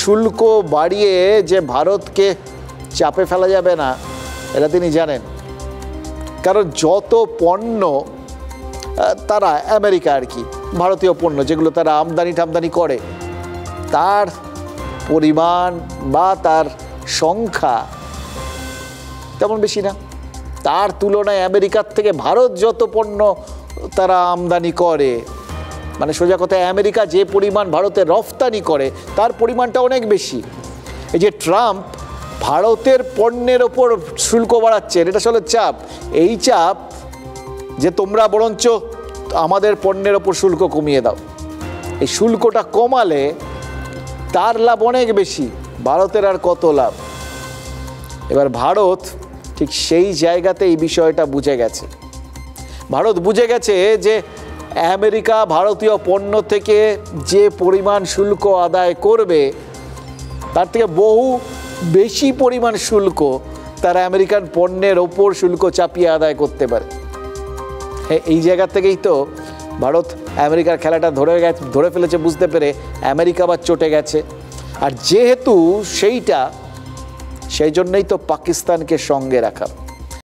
শুল্ক বাড়িয়ে যে ভারতকে চাপে ফেলা যাবে না এটা তিনি জানেন। কারণ যত পণ্য তারা আমেরিকা আর কি, ভারতীয় পণ্য যেগুলো তারা আমদানি করে, তার পরিমাণ বা তার সংখ্যা তেমন বেশি না। তার তুলনায় আমেরিকার থেকে ভারত যত পণ্য তারা আমদানি করে, মানে সোজা কথায় আমেরিকা যে পরিমাণ ভারতে রফতানি করে তার পরিমাণটা অনেক বেশি। এই যে ট্রাম্প ভারতের পণ্যের ওপর শুল্ক বাড়াচ্ছেন, এটা আসলে চাপ। এই চাপ যে তোমরা বরঞ্চ আমাদের পণ্যের ওপর শুল্ক কমিয়ে দাও, এই শুল্কটা কমালে তার লাভ অনেক বেশি, ভারতের আর কত লাভ। এবার ভারত ঠিক সেই জায়গাতে এই বিষয়টা বুঝে গেছে। ভারত বুঝে গেছে যে আমেরিকা ভারতীয় পণ্য থেকে যে পরিমাণ শুল্ক আদায় করবে তার থেকে বহু বেশি পরিমাণ শুল্ক তারা আমেরিকান পণ্যের ওপর শুল্ক চাপিয়ে আদায় করতে পারে। এই জায়গা থেকেই তো ভারত আমেরিকার খেলাটা ধরে ফেলেছে, বুঝতে পেরে আমেরিকা আবার চটে গেছে। আর যেহেতু সেই জন্যই তো পাকিস্তানকে সঙ্গে রাখা।